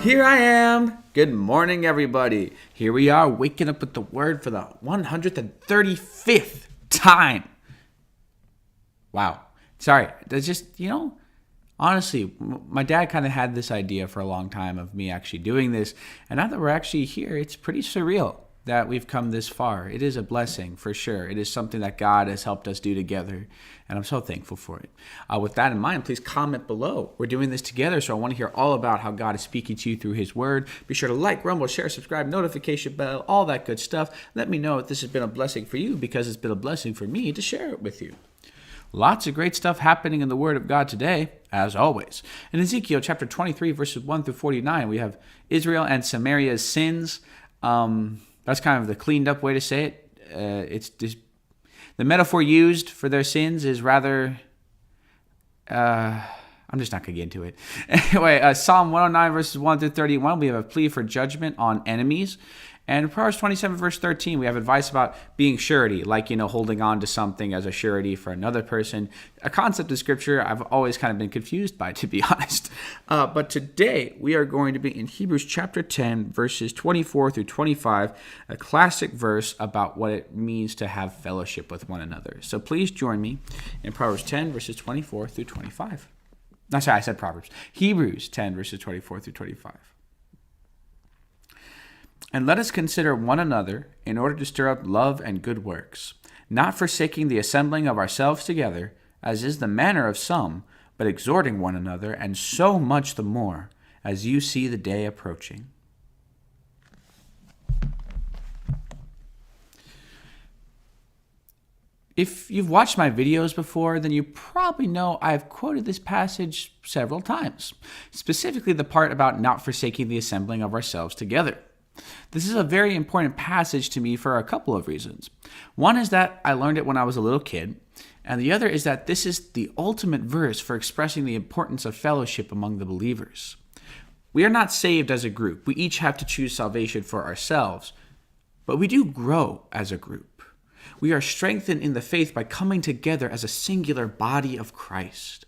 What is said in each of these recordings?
Here I am. Good morning, everybody. Here we are, waking up with the word for the 135th time. Wow. Sorry. That's just, honestly, my dad kind of had this idea for a long time of me actually doing this. And now that we're actually here, it's pretty surreal that we've come this far. It is a blessing, for sure. It is something that God has helped us do together, and I'm so thankful for it. With that in mind, please comment below. We're doing this together, so I want to hear all about how God is speaking to you through his word. Be sure to like, rumble, share, subscribe, notification bell, all that good stuff. Let me know if this has been a blessing for you, because it's been a blessing for me to share it with you. Lots of great stuff happening in the Word of God today, as always. In Ezekiel chapter 23, verses 1 through 49, we have Israel and Samaria's sins. That's kind of the cleaned up way to say it. It's just, the metaphor used for their sins is rather... I'm just not going to get into it. Anyway, Psalm 109, verses 1 through 31, we have a plea for judgment on enemies. And Proverbs 27, verse 13, we have advice about being surety, like, holding on to something as a surety for another person. A concept of Scripture I've always kind of been confused by, to be honest. But today, we are going to be in Hebrews chapter 10, verses 24 through 25, a classic verse about what it means to have fellowship with one another. So please join me in Proverbs 10, verses 24 through 25. No, sorry, I said Proverbs. Hebrews 10, verses 24 through 25. And let us consider one another in order to stir up love and good works, not forsaking the assembling of ourselves together, as is the manner of some, but exhorting one another, and so much the more, as you see the day approaching. If you've watched my videos before, then you probably know I've quoted this passage several times, specifically the part about not forsaking the assembling of ourselves together. This is a very important passage to me for a couple of reasons. One is that I learned it when I was a little kid, and the other is that this is the ultimate verse for expressing the importance of fellowship among the believers. We are not saved as a group. We each have to choose salvation for ourselves, but we do grow as a group. We are strengthened in the faith by coming together as a singular body of Christ.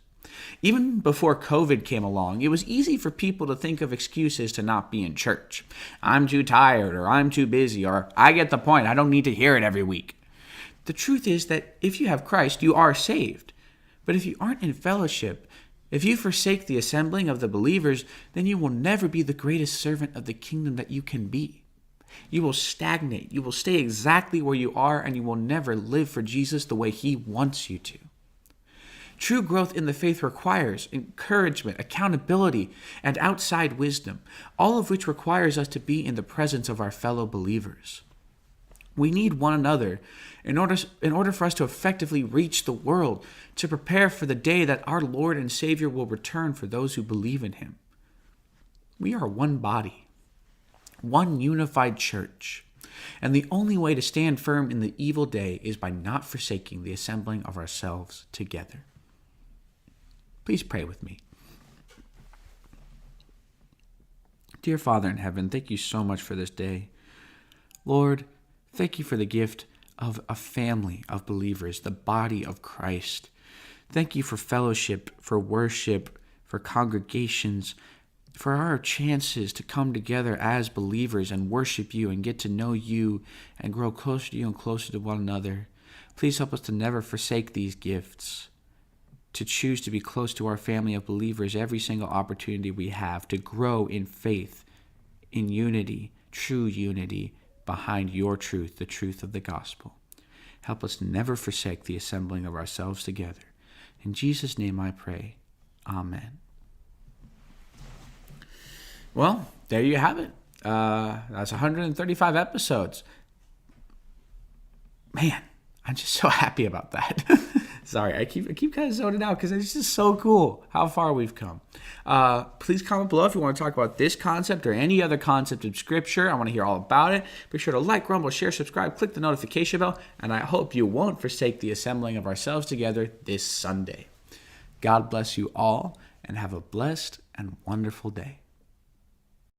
Even before COVID came along, it was easy for people to think of excuses to not be in church. I'm too tired, or I'm too busy, or I get the point, I don't need to hear it every week. The truth is that if you have Christ, you are saved. But if you aren't in fellowship, if you forsake the assembling of the believers, then you will never be the greatest servant of the kingdom that you can be. You will stagnate, you will stay exactly where you are, and you will never live for Jesus the way he wants you to. True growth in the faith requires encouragement, accountability, and outside wisdom, all of which requires us to be in the presence of our fellow believers. We need one another in order for us to effectively reach the world, to prepare for the day that our Lord and Savior will return for those who believe in him. We are one body, one unified church, and the only way to stand firm in the evil day is by not forsaking the assembling of ourselves together. Please pray with me. Dear Father in heaven, thank you so much for this day. Lord, thank you for the gift of a family of believers, the body of Christ. Thank you for fellowship, for worship, for congregations, for our chances to come together as believers and worship you and get to know you and grow closer to you and closer to one another. Please help us to never forsake these gifts, to choose to be close to our family of believers every single opportunity we have, to grow in faith, in unity, true unity, behind your truth, the truth of the gospel. Help us never forsake the assembling of ourselves together. In Jesus' name I pray. Amen. Well, there you have it. That's 135 episodes. Man, I'm just so happy about that. Sorry, I keep kind of zoning out because it's just so cool how far we've come. Please comment below if you want to talk about this concept or any other concept of Scripture. I want to hear all about it. Be sure to like, rumble, share, subscribe, click the notification bell, and I hope you won't forsake the assembling of ourselves together this Sunday. God bless you all, and have a blessed and wonderful day.